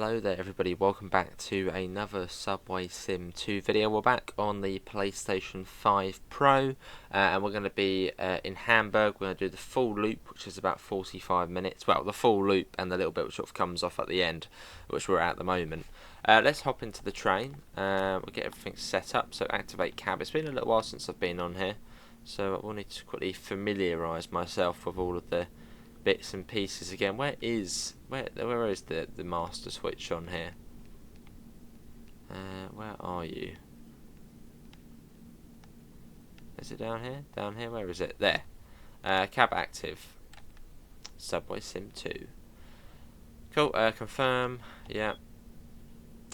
Hello there everybody, welcome back to another SubwaySim 2 video. We're back on the PlayStation 5 Pro and we're going to be in Hamburg. We're going to do the full loop, which is about 45 minutes. Well, the full loop and the little bit which sort of comes off at the end, which we're at the moment. Let's hop into the train. We'll get everything set up, so activate cab. It's been a little while since I've been on here, so I will need to quickly familiarise myself with all of the bits and pieces again. Where is the master switch on here? Where are you? Is it down here? Down here? Where is it? There. Cab active. SubwaySim 2. Cool. Confirm. Yeah.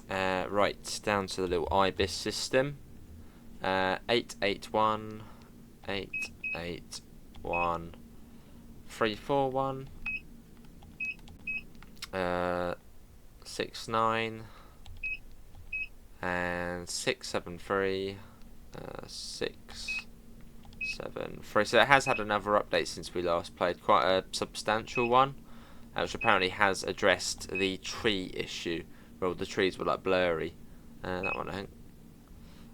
Right. Down to the little IBIS system. 881 881 341 69 and 673 673. So it has had another update since we last played, quite a substantial one, which apparently has addressed the tree issue where all the trees were like blurry. That one I think.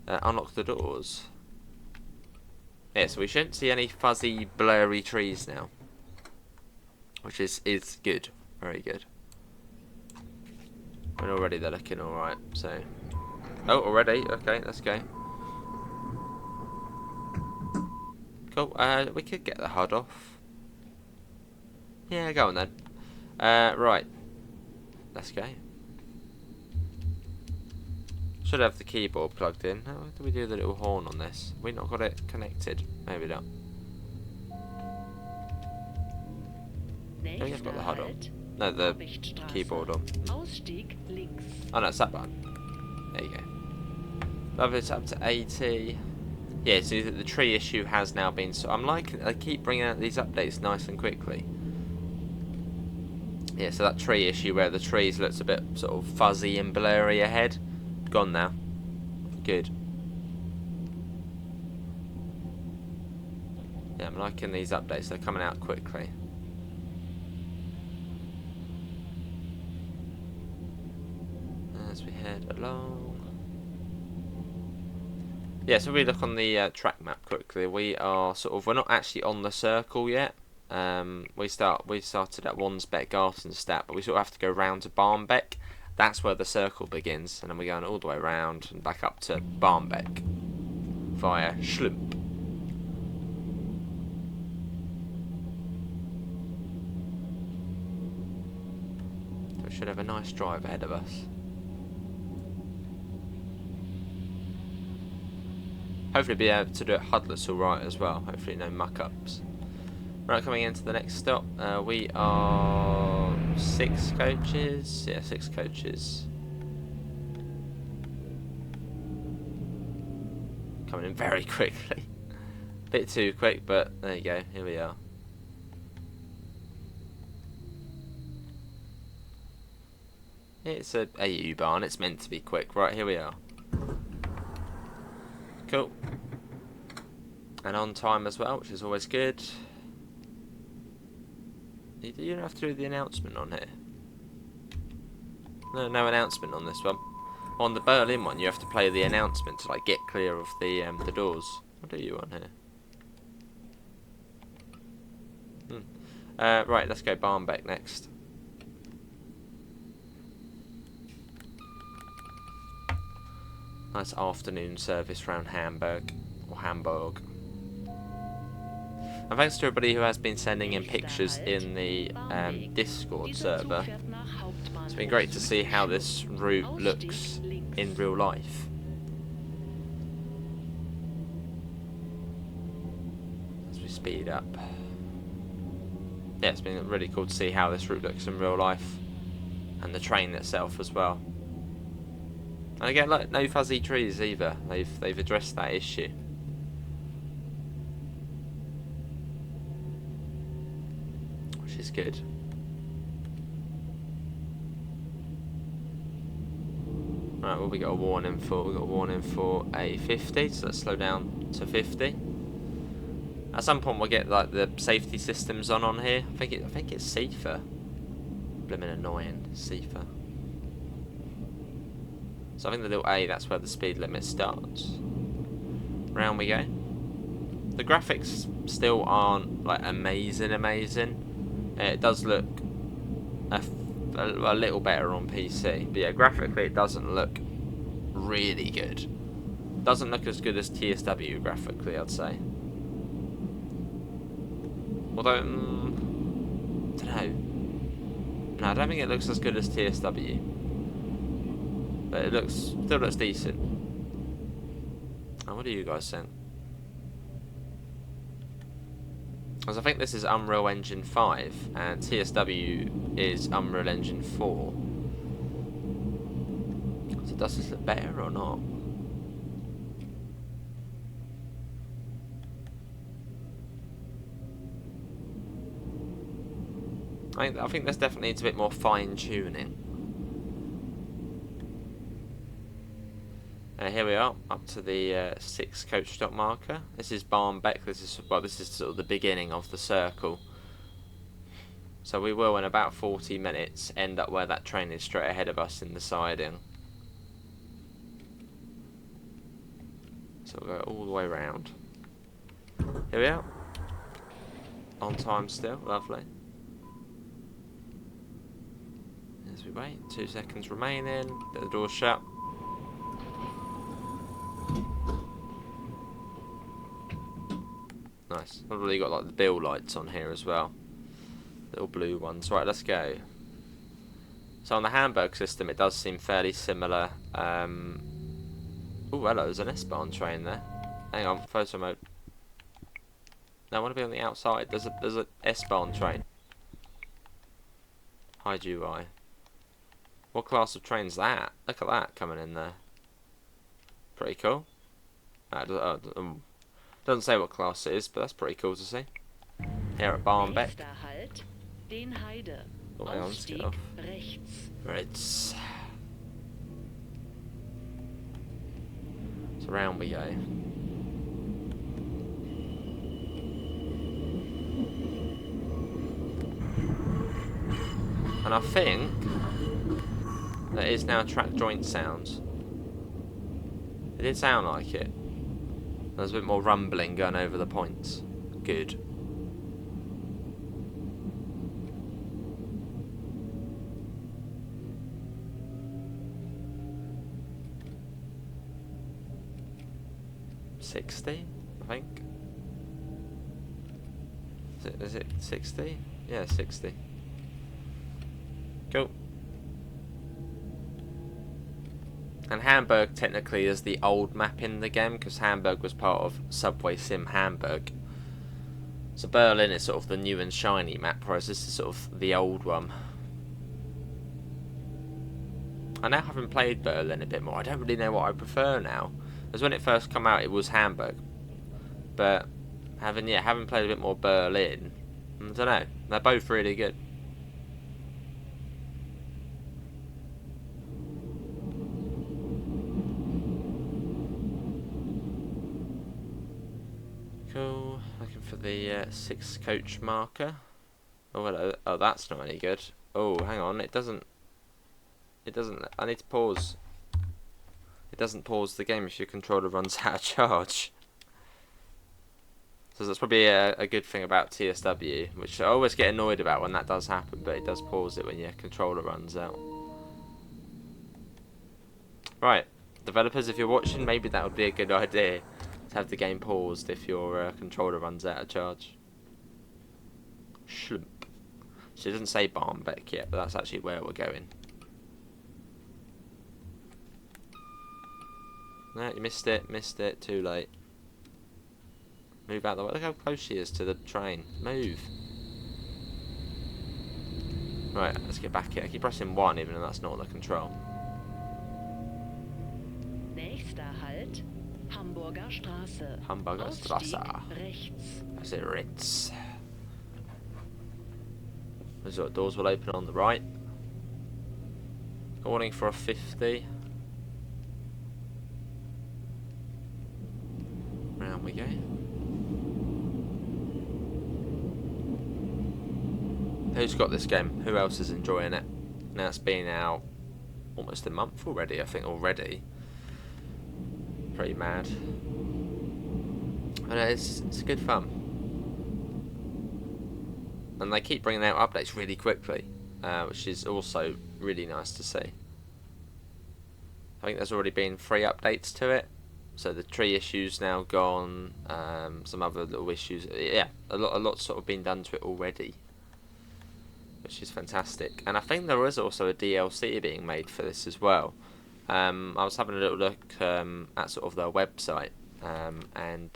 Unlock the doors. Yeah, so we shouldn't see any fuzzy blurry trees now, which is good, very good. And already they're looking alright, so... Oh, already? Okay, let's go. Cool, we could get the HUD off. Yeah, go on then. Right. Let's go. Should have the keyboard plugged in. How do we do the little horn on this? We've not got it connected. Maybe not. Oh, you've got the HUD on. No, the keyboard on. Oh no, it's that one. There you go. Love it's up to 80. Yeah, so the tree issue has now been... So I keep bringing out these updates nice and quickly. Yeah, so that tree issue where the trees looks a bit sort of fuzzy and blurry ahead, gone now. Good. Yeah, I'm liking these updates. They're coming out quickly. As we head along. Yeah, so we look on the track map quickly. We're not actually on the circle yet. We started at Wandsbeck-Gartenstadt, but we sort of have to go round to Barmbek. That's where the circle begins, and then we're going all the way around and back up to Barmbek via Schlump. So we should have a nice drive ahead of us. Hopefully be able to do it HUDless alright as well. Hopefully no muck-ups. Right, coming into the next stop, we are 6 coaches. Yeah, 6 coaches. Coming in very quickly. Bit too quick, but there you go. Here we are. It's a U-Bahn. It's meant to be quick. Right, here we are. Cool. And on time as well, which is always good. You don't have to do the announcement on here. No announcement on this one. On the Berlin one, you have to play the announcement to like get clear of the doors. What do you on here? Right, let's go Barmbek next. Nice afternoon service round Hamburg, or Hamburg. And thanks to everybody who has been sending in pictures in the Discord server. It's been great to see how this route looks in real life. As we speed up. Yeah, it's been really cool to see how this route looks in real life. And the train itself as well. And again, like, no fuzzy trees either. They've addressed that issue. Which is good. Right, what we got a warning for? We got a warning for a 50, so let's slow down to 50. At some point we'll get like the safety systems on here. I think it's safer. Blimmin' annoying, safer. So I think the little A, that's where the speed limit starts. Round we go. The graphics still aren't like amazing. It does look a little better on PC, but yeah, graphically it doesn't look really good. Doesn't look as good as TSW graphically, I'd say. Although, don't know. No, I don't think it looks as good as TSW, but it still looks decent. Oh, what do you guys think? Because I think this is Unreal Engine 5 and TSW is Unreal Engine 4. So does this look better or not? I think this definitely needs a bit more fine tuning. Here we are, up to the 6 coach stop marker. This is Barmbek. This is sort of the beginning of the circle. So we will, in about 40 minutes, end up where that train is straight ahead of us in the siding. So we'll go all the way round. Here we are. On time still, lovely. As we wait, 2 seconds remaining. Get the door shut. Nice. I've already got like the bill lights on here as well. Little blue ones. Right, let's go. So on the Hamburg system, it does seem fairly similar. Oh, hello, there's an S-Bahn train there. Hang on, photo mode. No, I want to be on the outside. There's a S-Bahn train. Hide UI. What class of train's that? Look at that coming in there. Pretty cool. Doesn't say what class it is, but that's pretty cool to see. Here at Barmbek. Oh, hang on, let's get off. Right. So round we go. And I think that is now track joint sounds. It did sound like it. There's a bit more rumbling going over the points. Good. $60, I think. Is it 60? Yeah, 60. Cool. And Hamburg technically is the old map in the game, because Hamburg was part of SubwaySim Hamburg. So Berlin is sort of the new and shiny map, whereas this is sort of the old one. I now haven't played Berlin a bit more. I don't really know what I prefer now. Because when it first came out, it was Hamburg. But having played a bit more Berlin, I don't know. They're both really good. Cool. Looking for the 6 coach marker. Oh, hello. Oh, that's not any good. Oh, hang on. It doesn't. I need to pause. It doesn't pause the game if your controller runs out of charge. So that's probably a good thing about TSW, which I always get annoyed about when that does happen, but it does pause it when your controller runs out. Right, developers, if you're watching, maybe that would be a good idea to have the game paused if your controller runs out of charge. Schlump. So it doesn't say Barmbek yet, but that's actually where we're going. No, you missed it, too late. Move out the way. Look how close she is to the train. Move. Right, let's get back here. I keep pressing 1 even though that's not the control. Nächster Halt, Hamburger Straße. Hamburger Straße. That's it, Ritz. Resort doors will open on the right. Warning for a 50. Round we go. Who's got this game? Who else is enjoying it? Now it's been out almost a month already, I think, already. Pretty mad. I know, it's good fun. And they keep bringing out updates really quickly, which is also really nice to see. I think there's already been 3 updates to it. So the tree issue's now gone, some other little issues. Yeah, a lot sort of been done to it already, which is fantastic. And I think there is also a DLC being made for this as well. I was having a little look at sort of their website, and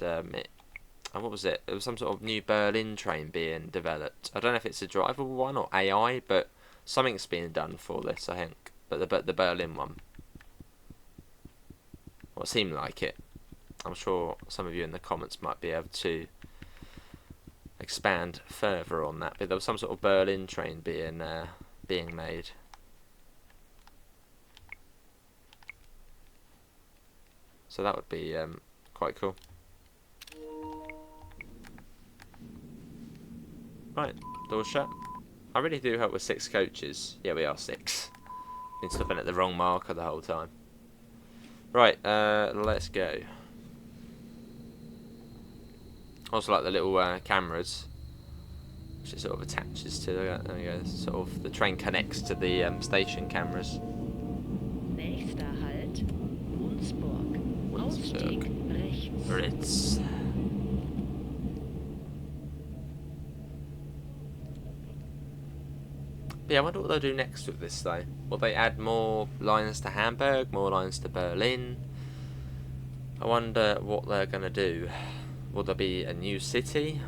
what was it? It was some sort of new Berlin train being developed. I don't know if it's a drivable one or AI, but something's being done for this, I think. But the Berlin one. Well, it seemed like it. I'm sure some of you in the comments might be able to expand further on that. But there was some sort of Berlin train being made. So that would be quite cool. Right, doors shut. I really do hope we're 6 coaches. Yeah, we are 6. Been stopping at the wrong marker the whole time. Right, let's go. Also like the little cameras, which it sort of attaches to. There we go. Sort of the train connects to the station cameras. Nächster Halt, Wunsburg. Ausstieg rechts. Ritz. Yeah, I wonder what they'll do next with this though. Will they add more lines to Hamburg, more lines to Berlin? I wonder what they're going to do. Will there be a new city?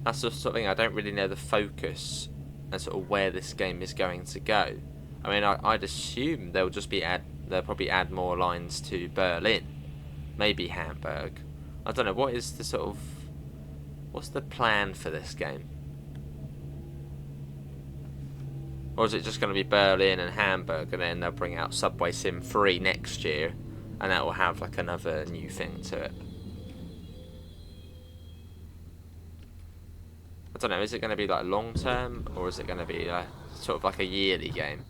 That's the sort of thing. I don't really know the focus and sort of where this game is going to go. I mean, I'd assume they'll probably add more lines to Berlin, maybe Hamburg. I don't know. What's the plan for this game? Or is it just going to be Berlin and Hamburg, and then they'll bring out SubwaySim 3 next year, and that will have like another new thing to it? I don't know, is it going to be like long term, or is it going to be sort of like a yearly game?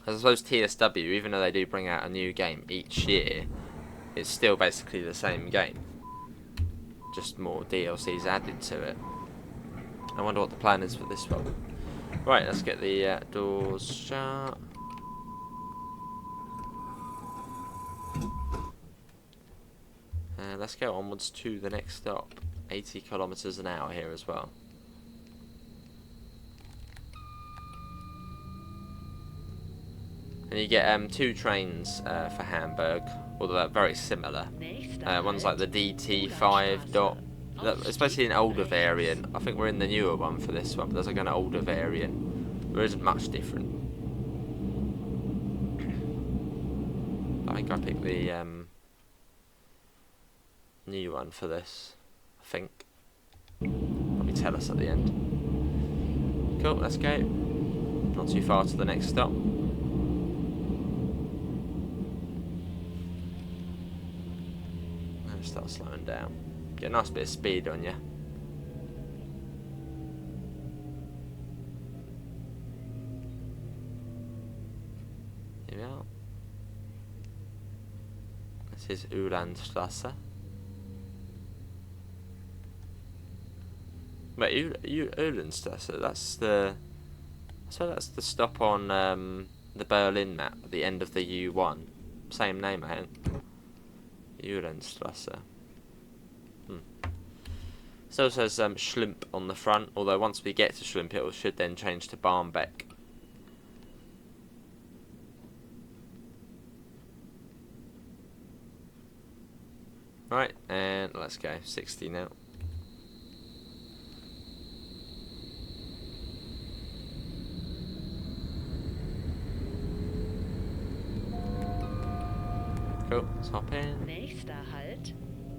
I suppose TSW, even though they do bring out a new game each year, it's still basically the same game. Just more DLCs added to it. I wonder what the plan is for this one. Right, let's get the doors shut. Let's go onwards to the next stop. 80 kilometres an hour here as well. And you get 2 trains for Hamburg, although they're very similar. One's like the DT5 dot. Especially an older variant. I think we're in the newer one for this one, but there's like an older variant. There isn't much different. I think I picked the new one for this. I think. Probably tell us at the end. Cool, let's go. Not too far to the next stop. Let's start slowing down. Get a nice bit of speed on you. Here we are. This is Ulandstrasse. Wait, Ulandstrasse, that's the stop on the Berlin map at the end of the U1. Same name, I think. Ulandstrasse. Still says Schlimp on the front, although once we get to Schlimp it should then change to Barmbek. Right, and let's go. 60 now. Cool, let's hop in. Nächster Halt,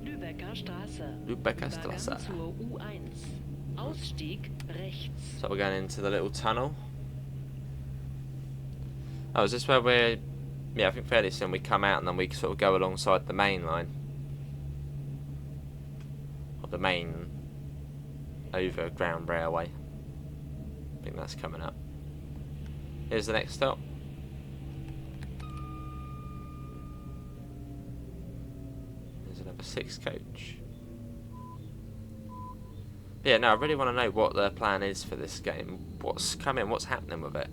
Lübecker Straße. Lübecker Straße. Zur U1. Ausstieg rechts. So we're going into the little tunnel. Oh, is this where we're... Yeah, I think fairly soon we come out and then we sort of go alongside the main line. Or the main overground railway. I think that's coming up. Here's the next stop. There's another 6 coach. But yeah, no, I really want to know what their plan is for this game. What's coming, what's happening with it.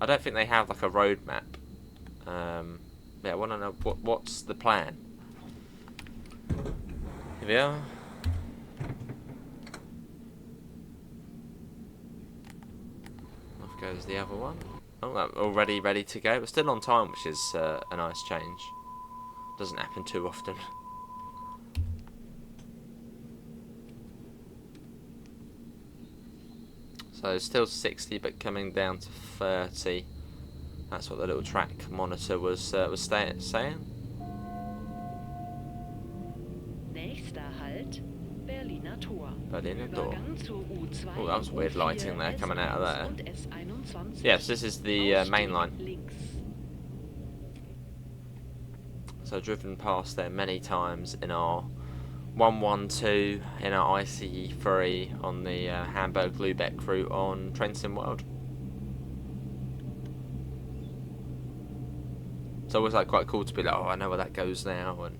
I don't think they have like a roadmap. Yeah, I want to know what's the plan. Here we are. Off goes the other one. Oh, already ready to go. We're still on time, which is a nice change. Doesn't happen too often. So still 60, but coming down to 30. That's what the little track monitor was saying. Nächster Halt, Berliner Tor. Berliner Tor. Übergang zur U2, Oh, that was weird lighting there coming out of there. und S21. Yes, this is the main line. Links. So I've driven past there many times in our 112, in our ICE3 on the Hamburg Lübeck route on Train World. It's always like quite cool to be like, oh, I know where that goes now. And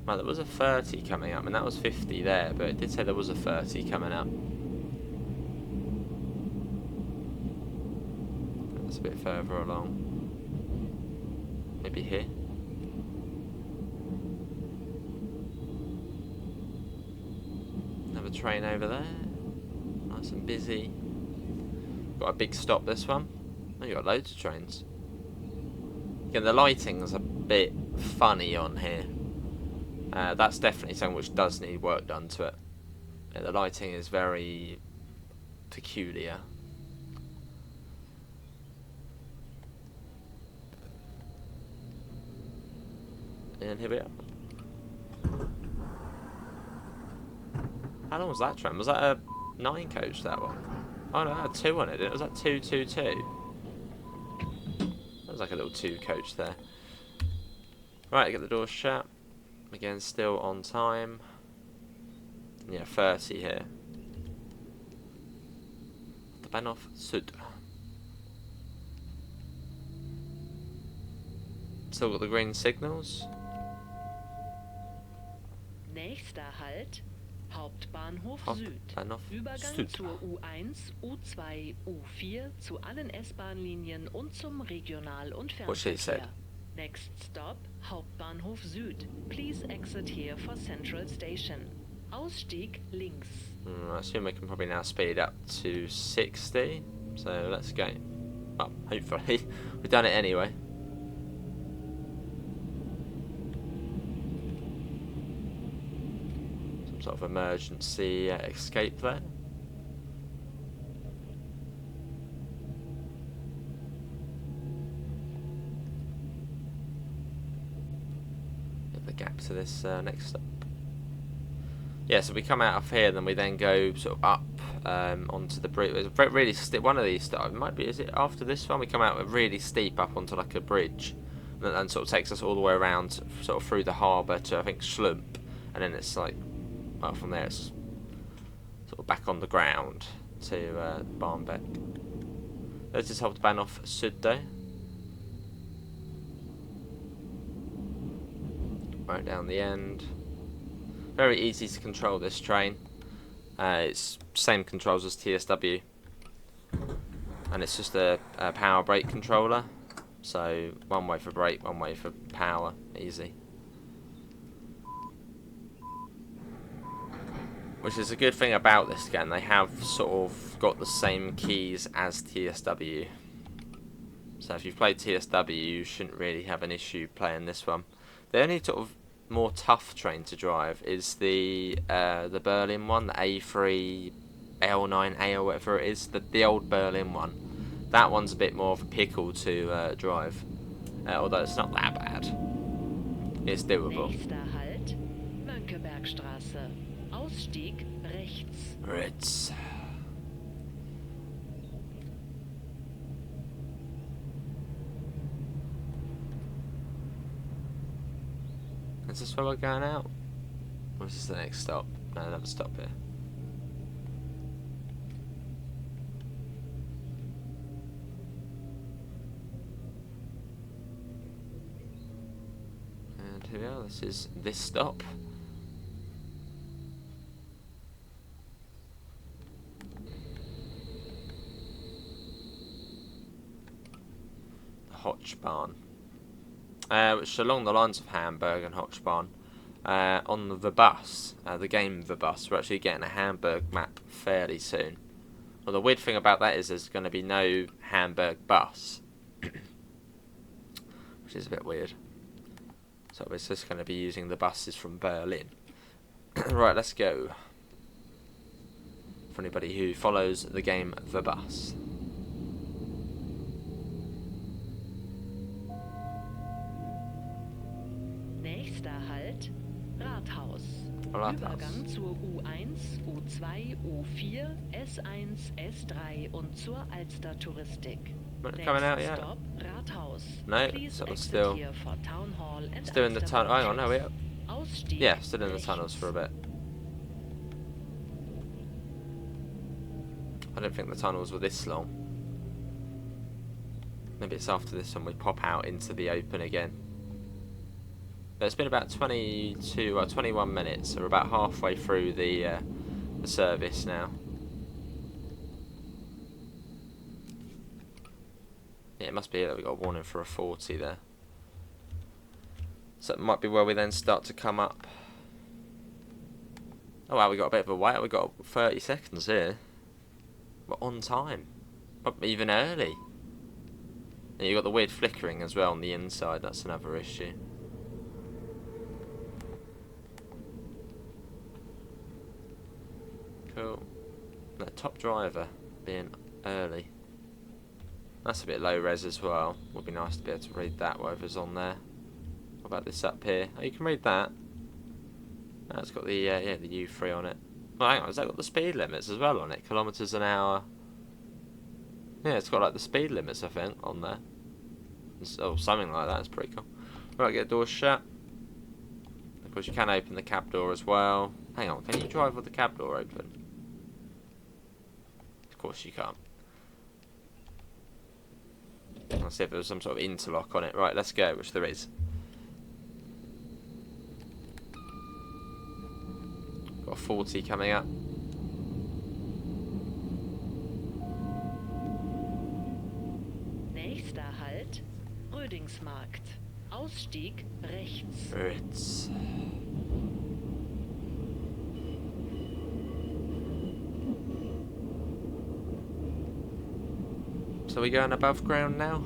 well, there was a 30 coming up, and that was 50 there, but it did say there was a 30 coming up. That's a bit further along. Maybe here. Another train over there. Nice and busy. Got a big stop this one. Oh, you got loads of trains. Again, the lighting's a bit funny on here. That's definitely something which does need work done to it. Yeah, the lighting is very peculiar. And here we are. How long was that train? Was that a 9 coach, that one? Oh no, it had 2 on it. Was that 222? That was like a little 2 coach there. Right, get the doors shut. Again, still on time. Yeah, 30 here. The Bahnhof Süd. Still got the green signals. Nächster Halt, Hauptbahnhof Süd. Bahnhof Übergang Süd. zur U1, U2, U4, zu allen S-Bahn-Linien und zum Regional- und What she said. Fernverkehr. Next stop, Hauptbahnhof Süd. Please exit here for Central Station. Ausstieg links. I assume we can probably now speed up to 60. So let's go. Well, hopefully. We've done it anyway. Some sort of emergency escape there. Get the gap to this next stop. Yeah, so we come out of here, then we then go sort of up onto the bridge. It's really steep. One of these, it might be. Is it after this one? We come out really steep up onto like a bridge, and sort of takes us all the way around, sort of through the harbour to I think Schlump, and then it's like, well, from there it's sort of back on the ground to Barmbek. There's this Hauptbahnhof Süd though. Right down the end. Very easy to control this train. It's same controls as TSW, and it's just a power brake controller. So one way for brake, one way for power. Easy. Which is a good thing about this game. They have sort of got the same keys as TSW. So if you've played TSW, you shouldn't really have an issue playing this one. The only sort of more tough train to drive is the Berlin one, the A3 L9A or whatever it is, the old Berlin one. That one's a bit more of a pickle to drive, although it's not that bad. It's doable. Nächster Halt, Mönckebergstraße. Ausstieg rechts. Ritz. Is this where we're going out? Or is this the next stop? No, another stop here. And here we are, this is this stop. Hochbahn, which is along the lines of Hamburg and Hochbahn. On the bus, the game The Bus, we're actually getting a Hamburg map fairly soon. Well, the weird thing about that is there's going to be no Hamburg bus, which is a bit weird. So it's just going to be using the buses from Berlin. Right, let's go. For anybody who follows the game The Bus. Nächster Halt, Rathaus. Rathaus. Übergang zur U1, U2, U4, S1, S3 und zur Alster-Touristik. Coming out yet? Stop, Rathaus. No, Please so we're exit still here for Town Hall and in the tunnel. Hang on, no, we Ausstieg yeah, still in the rechts. tunnels for a bit. I don't think the tunnels were this long. Maybe it's after this one we pop out into the open again. But it's been about 22 or 21 minutes, so we're about halfway through the service now. Yeah, it must be that we got a warning for a 40 there. So it might be where we then start to come up. Oh wow, we got a bit of a wait. We got 30 seconds here. We're on time. Even early. And you got the weird flickering as well on the inside. That's another issue. Cool. That top driver being early. That's a bit low res as well. Would be nice to be able to read that, whatever's on there. What about this up here? Oh, you can read that. Oh, it's got the yeah, the U3 on it. Well, hang on, has that got the speed limits as well on it? Kilometres an hour. Yeah, it's got like the speed limits, I think, on there. Oh, something like that. It's pretty cool. Right, get the door shut. Of course, you can open the cab door as well. Hang on, can you drive with the cab door open? Of course you can't. Let's see if there's some sort of interlock on it. Right, let's go, which there is. Got a 40 coming up. Nächster Halt, Rödingsmarkt. Ausstieg rechts. Ritz. So we going above ground now?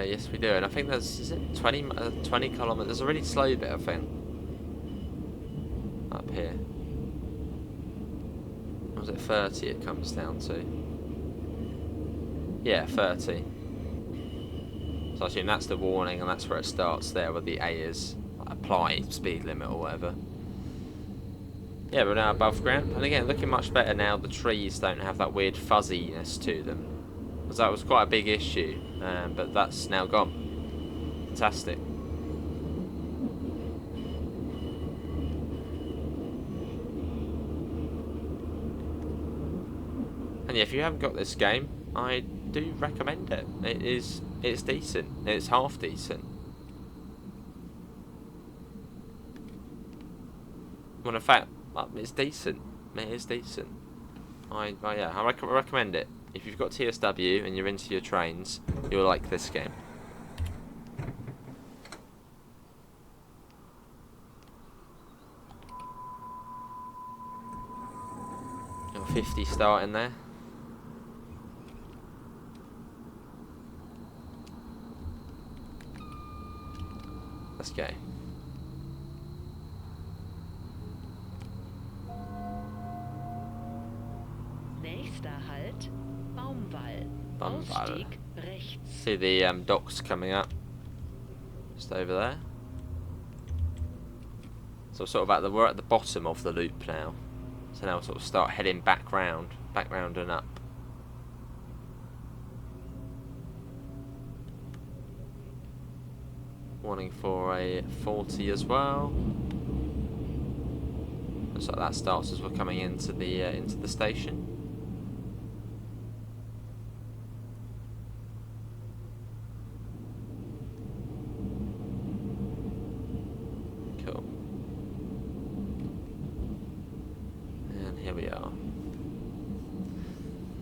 Yes we do, and I think there's, is it 20 kilometres? There's a really slow bit, I think. Up here. Or was it 30 it comes down to? Yeah, 30. So I assume that's the warning and that's where it starts there with the A is. Like apply speed limit or whatever. Yeah, we're now above ground, and again, looking much better now. The trees don't have that weird fuzziness to them, because that was quite a big issue, but that's now gone. Fantastic. And yeah, if you haven't got this game, I do recommend it. It's decent. It's half decent. Well, in fact, it's decent. It is decent. I recommend it. If you've got TSW and you're into your trains, you'll like this game. Got 50 starting there. Let's go. Nächster Halt, Baumwall. Ausstieg rechts. See the docks coming up. Just over there. So sort of we're at the bottom of the loop now. So now we'll sort of start heading back round and up. Warning for a 40 as well. looks like that starts as we're coming into the station. Cool. And here we are.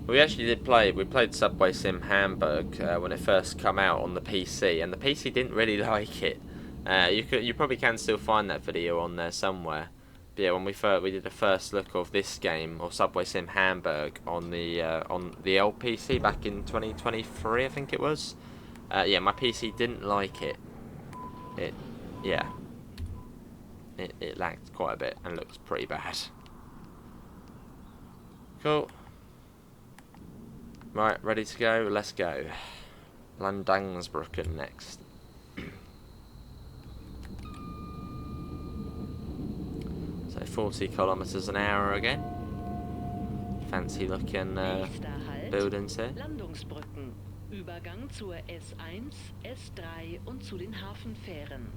We actually did play. We played SubwaySim Hamburg when it first come out on the PC, and the PC didn't really like it. You probably can still find that video on there somewhere. But yeah, when we did the first look of this game, or SubwaySim Hamburg, on the old PC back in 2023, I think it was. Yeah, my PC didn't like it. It lagged quite a bit and looked pretty bad. Cool. Right, ready to go. Let's go. Landangsbrücken next. So 40 kilometres an hour again. Fancy looking buildings here. Landungsbrücken. Übergang zur S1, S3 und zu den Hafenfähren.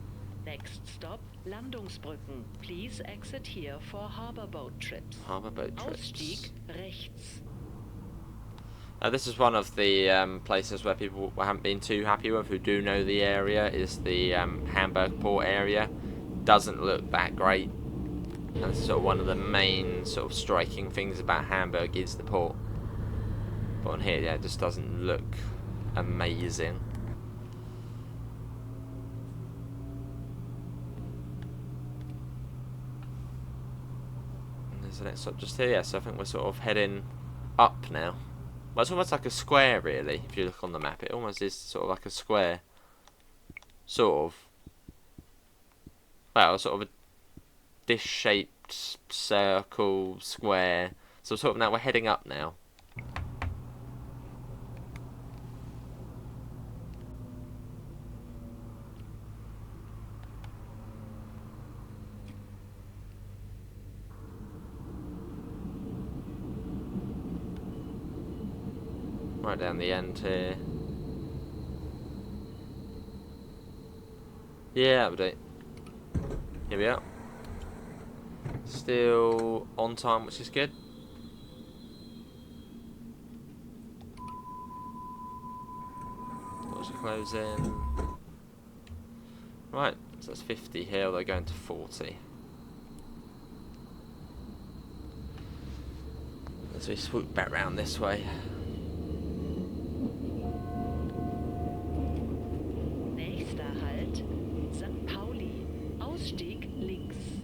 Next stop, Landungsbrücken. Please exit here for harbour boat trips. Harbour boat trips. Ausstieg rechts. This is one of the places where people haven't been too happy with, who do know the area, is the Hamburg port area. Doesn't look that great. And sort of one of the main sort of striking things about Hamburg is the port. But on here, yeah, it just doesn't look amazing. And there's the next stop just here, yeah, so I think we're sort of heading up now. Well, it's almost like a square, really, if you look on the map. It almost is sort of like a square. Sort of. Well, sort of a dish-shaped circle, square. So sort of now we're heading up now. Right down the end here. Yeah, that'll do. Here we are. Still on time, which is good. Doors are closing. Right, so that's 50 here, they're going to 40. As we swoop back round this way.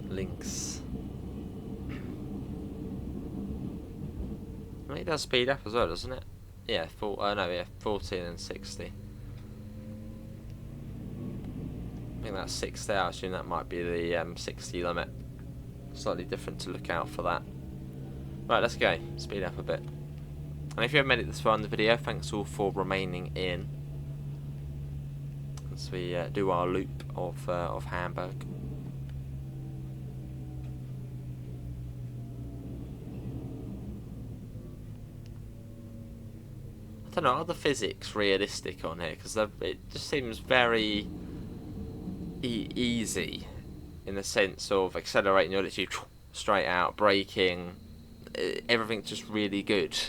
Links. I mean, it does speed up as well, doesn't it? Yeah, 40 and 60. I think that's 60. I assume that might be the 60 limit. Slightly different to look out for that. Right, let's go. Speed up a bit. And if you haven't made it this far in the video, thanks all for remaining in as we do our loop of Hamburg. I don't know, are the physics realistic on here? Because it just seems very easy in the sense of accelerating, you're literally straight out, braking, everything's just really good.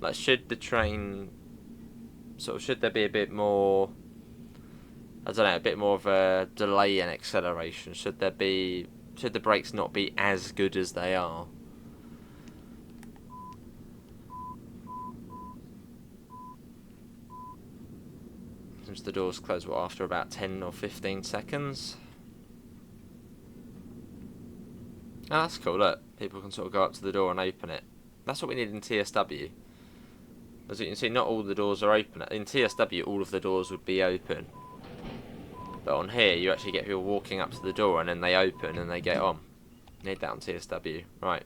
Like, should the train, should there be a bit more, I don't know, a bit more of a delay in acceleration? Should the brakes not be as good as they are? The doors close after about 10 or 15 seconds. Oh, that's cool, look. People can sort of go up to the door and open it. That's what we need in TSW. As you can see, not all the doors are open. In TSW, all of the doors would be open. But on here, you actually get people walking up to the door and then they open and they get on. Need that on TSW. Right.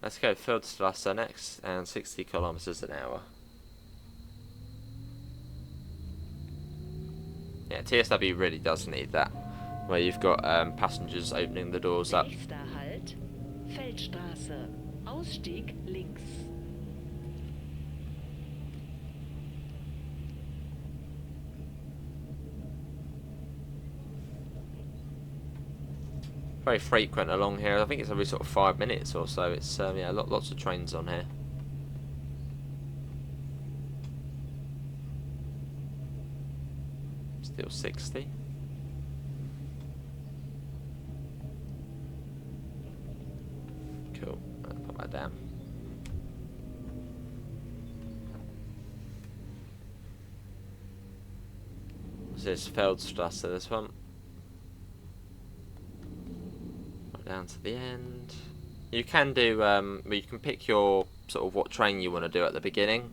Let's go Feldstrasse next, and 60 kilometres an hour. Yeah, TSW really does need that, where you've got passengers opening the doors up. Nächster Halt, Feldstraße, Ausstieg links. very frequent along here. I think it's every sort of 5 minutes or so. It's yeah, lots of trains on here. Still 60. Cool. I'll put that down. This is Feldstrasse, this one. Right down to the end. You can do, you can pick your sort of what train you want to do at the beginning.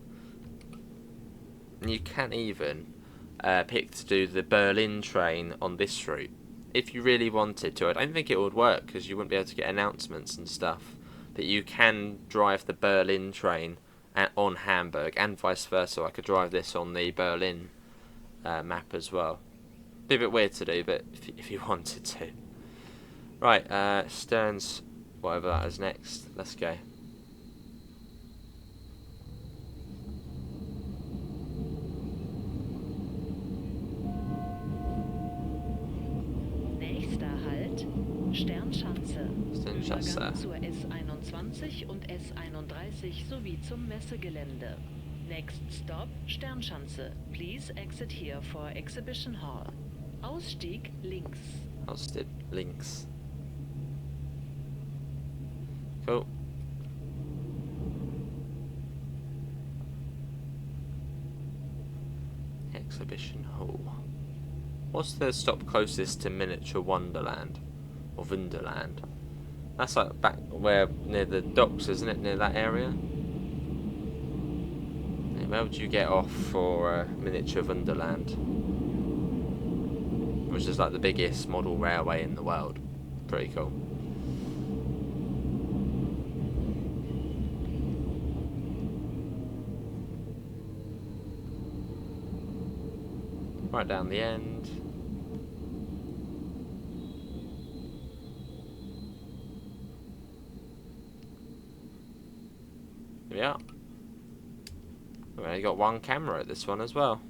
And you can even pick to do the Berlin train on this route. If you really wanted to. I don't think it would work because you wouldn't be able to get announcements and stuff. But you can drive the Berlin train on Hamburg and vice versa. I could drive this on the Berlin map as well. Be a bit weird to do, but if you wanted to. Right, Stern's, whatever that is next. Let's go. Nächster Halt, Sternschanze. Sternschanze. Übergang zur S21 und S31 sowie zum Messegelände. Next stop, Sternschanze. Please exit here for Exhibition Hall. Ausstieg links. Ausstieg links. Cool. Exhibition Hall. What's the stop closest to Miniature Wonderland? Or Wunderland? That's like back where, near the docks, isn't it? Near that area? Where would you get off for Miniature Wonderland? Which is like the biggest model railway in the world. Pretty cool. Right down the end. Here we are. We've only got one camera at this one as well.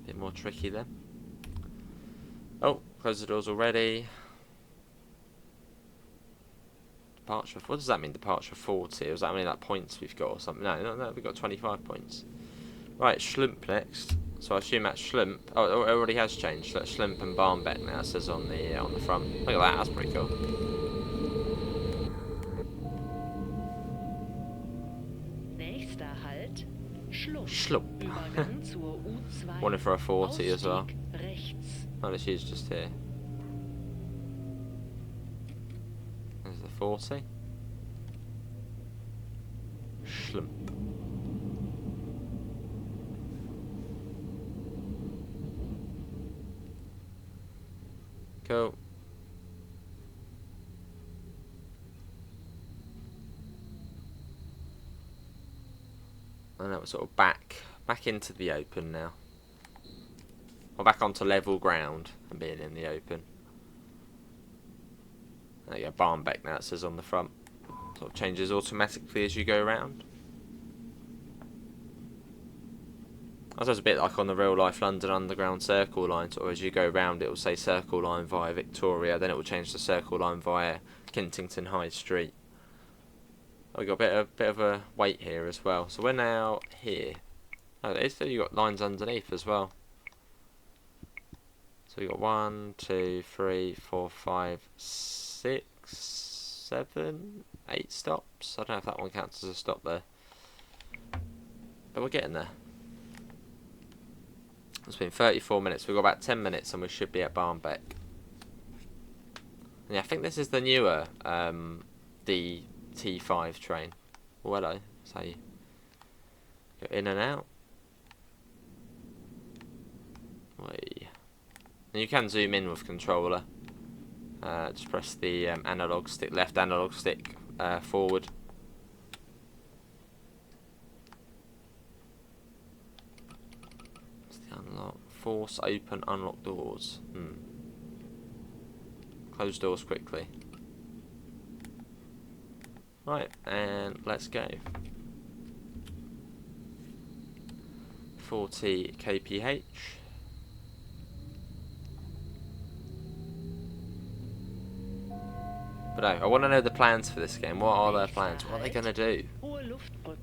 Bit more tricky then. Oh, close the doors already. Departure. What does that mean? Departure 40? Or does that mean like points we've got or something? No, we've got 25 points. Right, Schlump next. So I assume that's Schlump. Oh, it already has changed. So that's Schlump and Barmbek now. It says on the front. Look at that. That's pretty cool. Nächster Halt, Schlump. Schlump. Übergang zur U2. Wanted for a 40 as well. Ausstieg rechts. Oh, this is just here. There's the 40. Schlump. Cool. And now we're sort of back into the open now. Or back onto level ground and being in the open. There you go, Barmbek now it says on the front. Sort of changes automatically as you go around. I suppose a bit like on the real life London Underground Circle line, sort of as you go round it will say Circle Line via Victoria, then it will change to Circle Line via Kensington High Street. Oh, we've got a bit of a wait here as well. So we're now here. Oh, there is, so you've got lines underneath as well. So we've got 1, 2, 3, 4, 5, 6, 7, 8 stops. I don't know if that one counts as a stop there. But we're getting there. It's been 34 minutes. We've got about 10 minutes and we should be at Barmbek. Yeah, I think this is the newer DT5 train. Oh, hello. So you go in and out. Wait. And you can zoom in with controller. Just press the analog stick, left analog stick forward. Unlock. Force open unlock doors. Close doors quickly. Right, and let's go. 40 kph. But no, I want to know the plans for this game. What are their plans? What are they going to do?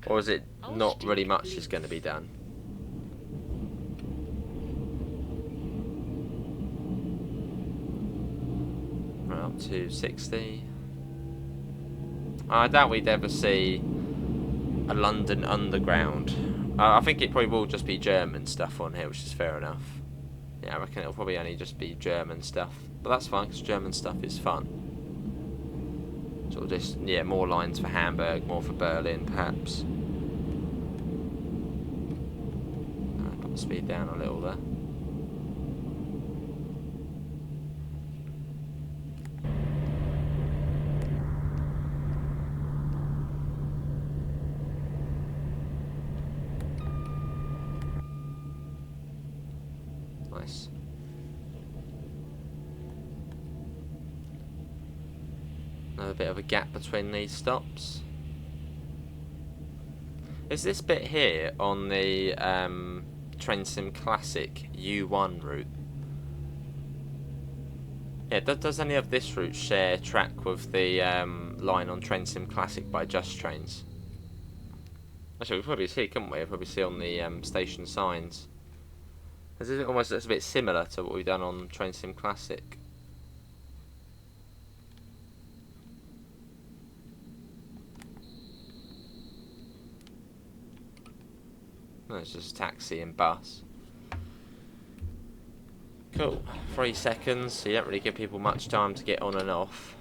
Or is it not really much is going to be done? Right, up to 60. I doubt we'd ever see a London Underground. I think it probably will just be German stuff on here, which is fair enough. Yeah, I reckon it'll probably only just be German stuff. But that's fine, because German stuff is fun. Sort of just, yeah, more lines for Hamburg, more for Berlin, perhaps. Put the speed down a little there. Nice. Another bit of a gap between these stops. Is this bit here on the Train Sim Classic U1 route? Yeah, does any of this route share track with the line on Train Sim Classic by Just Trains? Actually, we'll probably see, couldn't we? We'll probably see on the station signs. It almost looks a bit similar to what we've done on Train Sim Classic. No, it's just taxi and bus. Cool. 3 seconds, so you don't really give people much time to get on and off.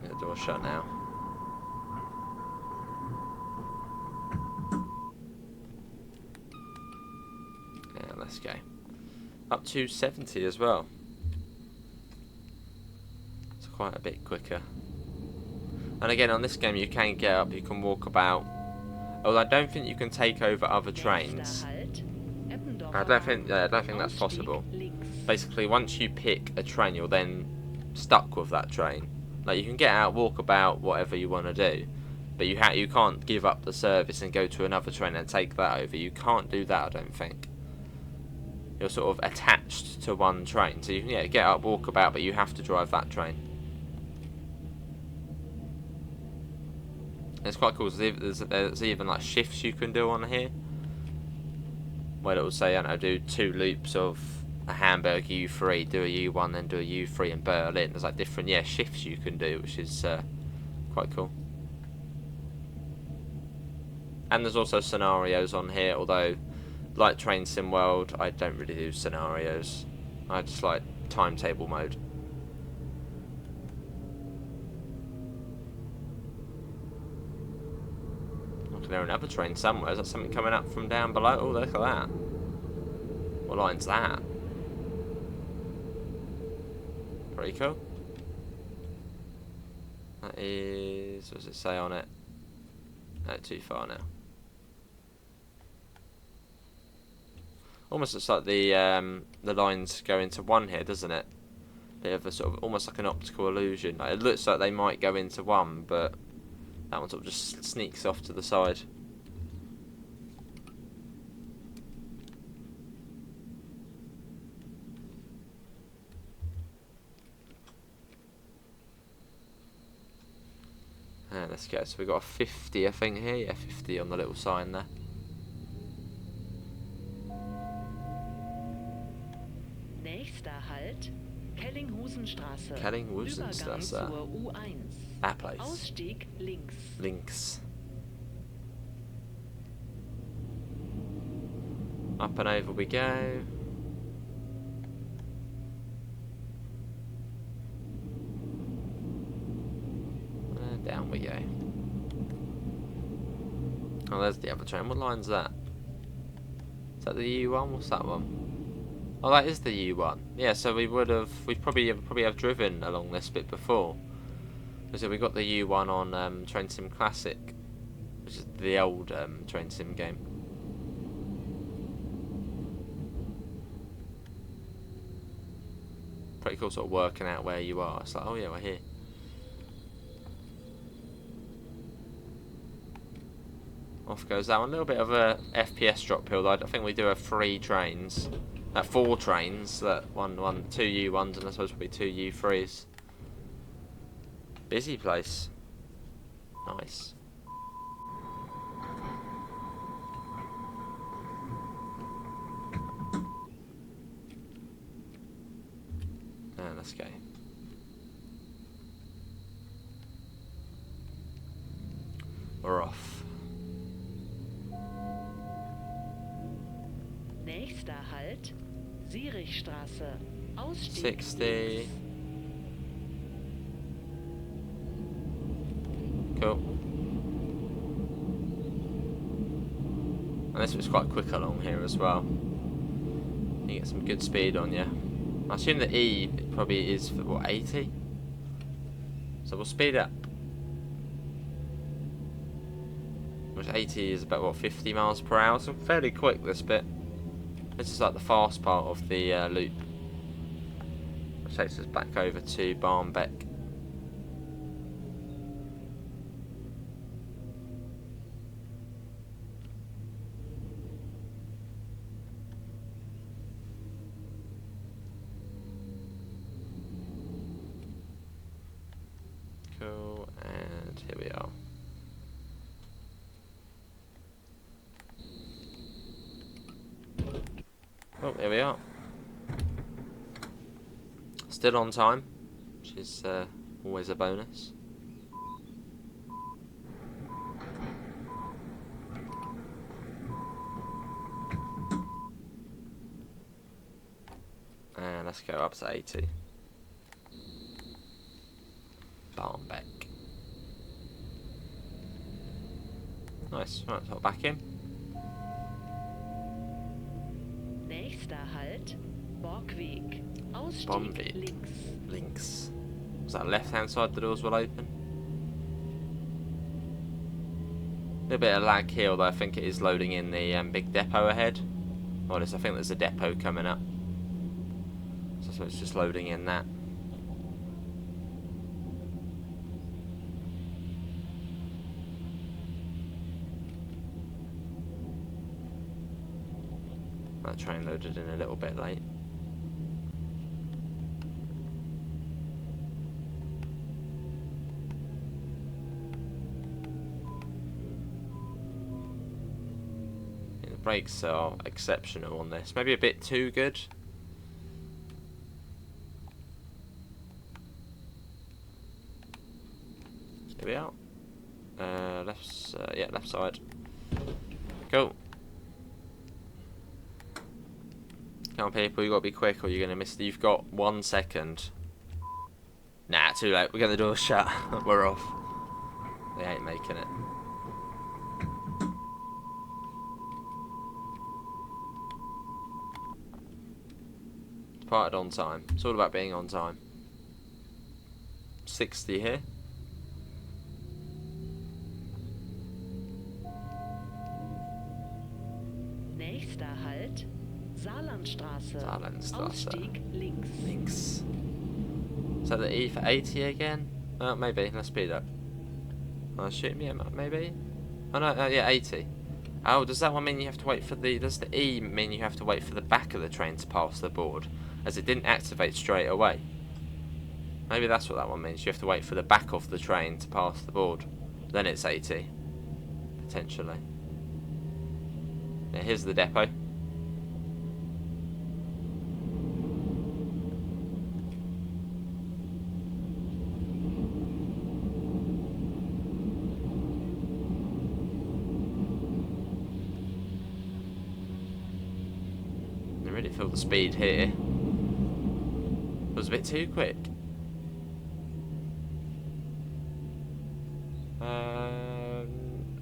The door's shut now. Yeah, let's go. Up to 70 as well. It's quite a bit quicker. And again, on this game you can get up, you can walk about. Although I don't think you can take over other trains. I don't think that's possible. Basically, once you pick a train, you're then stuck with that train. Like, you can get out, walk about, whatever you want to do, but you can't give up the service and go to another train and take that over. You can't do that, I don't think. You're sort of attached to one train, so you can get up, walk about, but you have to drive that train. It's quite cool. There's even like shifts you can do on here, where it will say, I don't know, do 2 loops of a Hamburg U3, do a U1, then do a U3 in Berlin. There's like different shifts you can do, which is quite cool. And there's also scenarios on here, although like Train Sim World, I don't really do scenarios. I just like timetable mode. There's another train somewhere. Is that something coming up from down below? Oh, look at that. What line's that? Pretty cool. That is... what does it say on it? No, too far now. Almost looks like the lines go into one here, doesn't it? Bit of a sort of almost like an optical illusion. Like, it looks like they might go into one, but that one sort of just sneaks off to the side. Let's go. So we've got a 50, I think, here. Yeah, 50 on the little sign there. Nächster Halt, Kellinghusenstraße. Kellinghusenstraße. Übergang zur U1. That place. Ausstieg links. Links. Up and over we go. And down we go. Oh, there's the other train. What line's that? Is that the U1? What's that one? Oh, that is the U1. Yeah, so we probably have driven along this bit before. So we got the U1 on Train Sim Classic, which is the old Train Sim game. Pretty cool, sort of working out where you are. It's like, oh yeah, we're here. Off goes that one. A little bit of a FPS drop hill. I think we do have 3 trains. 4 trains. That two U1s, and I suppose probably 2 U3s. Busy place. Nice. Let's go. We're off. Nächster Halt, Sierichstraße, Ausstieg 60. Cool. And this was quite quick along here as well. You get some good speed on you. I assume the E probably is for what, 80? So we'll speed up. Which 80 is about what, 50 miles per hour, so fairly quick this bit. This is like the fast part of the loop, which takes us back over to Barmbek. Cool, and here we are. Oh, here we are. Still on time, which is always a bonus. And let's go up to 80. Barmbek. Nice. Right, so back in. Nächster Halt, Borgweg, Ausstieg Borgweg. links. Links. Was that left hand side the doors will open? A little bit of lag here, although I think it is loading in the big depot ahead. Or I think there's a depot coming up. So it's just loading in that. That train loaded in a little bit late. The brakes are exceptional on this. Maybe a bit too good. Here we are. Left side. Cool. Come on, people, you gotta be quick or you're gonna miss. You've got 1 second. Nah, too late. We're getting the door shut. We're off. They ain't making it. Departed on time. It's all about being on time. 60 here. Nächster Halt, Saarlandstraße, Saarlandstraße. Ausstieg links. Links. So the E for 80 again? Maybe. Let's speed up. I assume, yeah, maybe. Oh no, yeah, 80. Oh, does that one mean you have to wait for the... Does the E mean you have to wait for the back of the train to pass the board? As it didn't activate straight away. Maybe that's what that one means. You have to wait for the back of the train to pass the board. Then it's 80. Potentially. Yeah, here's the depot. I really feel the speed here. It was a bit too quick.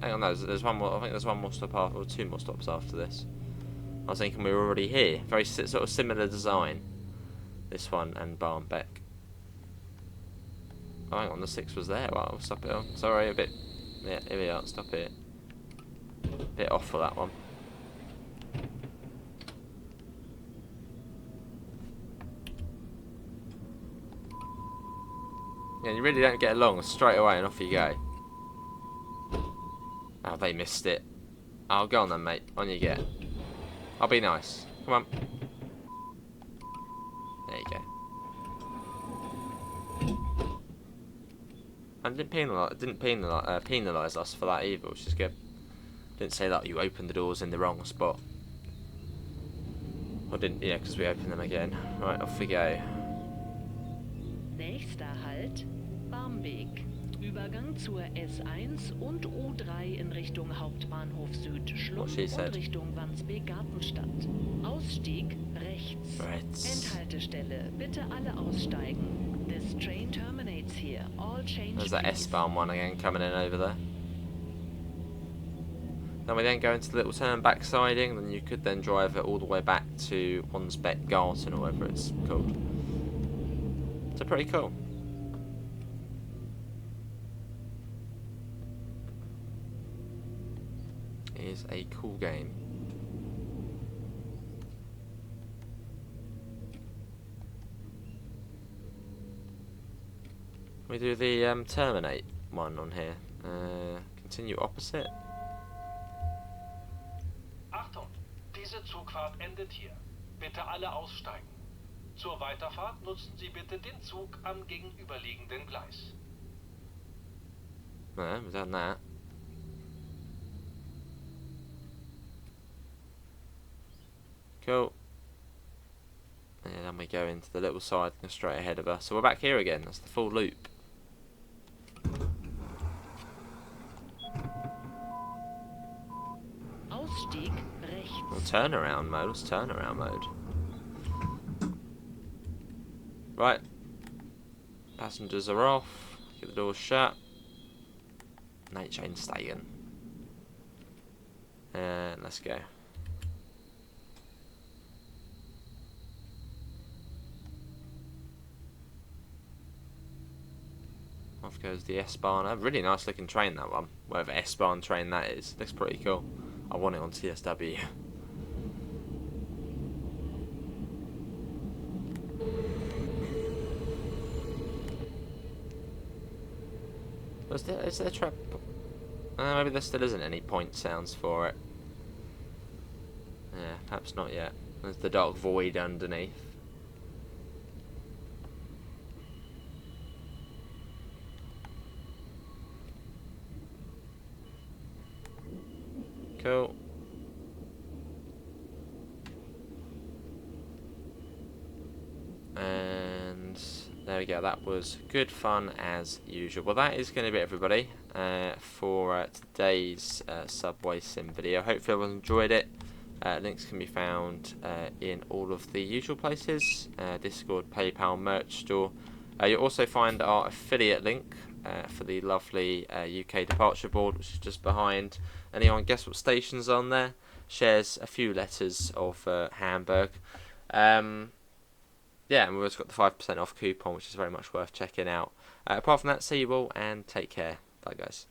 Hang on, no, there's one more. I think there's one more stop after, or 2 more stops after this. I was thinking we were already here. Very sort of similar design. This one and Barmbek. Oh, hang on, the 6 was there. Wow, I'll stop it. Oh, sorry, a bit. Yeah, here we are. Stop it. Bit off for that one. Yeah, you really don't get along straight away and off you go. Oh, they missed it. Oh, go on then, mate. On you get. I'll be nice. Come on. And it didn't penalise us for that either, which is good. Didn't say that you opened the doors in the wrong spot. Or didn't, yeah, because we opened them again. Right, off we go. Nächster Halt, Barmbek. Übergang zur S1 und U3 in Richtung Hauptbahnhof Süd Schlund und Richtung Wandsbek-Gartenstadt. Ausstieg rechts. Endhaltestelle, bitte alle aussteigen. This train terminates here. All change. There's that S-Bahn one again coming in over there. Then we then go into the little turn back siding, then you could then drive it all the way back to Wandsbek-Garten or whatever it's called. So pretty cool. It is a cool game. We do the terminate one on here. Continue opposite. Achtung, diese Zugfahrt endet hier. Bitte alle aussteigen. Zur Weiterfahrt nutzen Sie bitte den Zug am gegenüberliegenden Gleis. No, we've done that. Cool. And then we go into the little side straight ahead of us. So we're back here again. That's the full loop. Ausstieg rechts. Well, turnaround mode. What's turnaround mode? Right. Passengers are off. Get the doors shut. Night train staying. And let's go. Off goes the S-Bahn. A really nice looking train, that one. Whatever S-Bahn train that is. Looks pretty cool. I want it on TSW. Is there a trap? Maybe there still isn't any point sounds for it. Yeah, perhaps not yet. There's the dark void underneath. Cool. And there we go, that was good fun as usual. Well, that is going to be it, everybody, for today's SubwaySim video. Hopefully everyone enjoyed it. Links can be found in all of the usual places, Discord, PayPal, merch store. You'll also find our affiliate link for the lovely UK departure board, which is just behind. Anyone guess what station's on there? Shares a few letters of Hamburg. Yeah, and we've also got the 5% off coupon, which is very much worth checking out. Apart from that, see you all and take care. Bye, guys.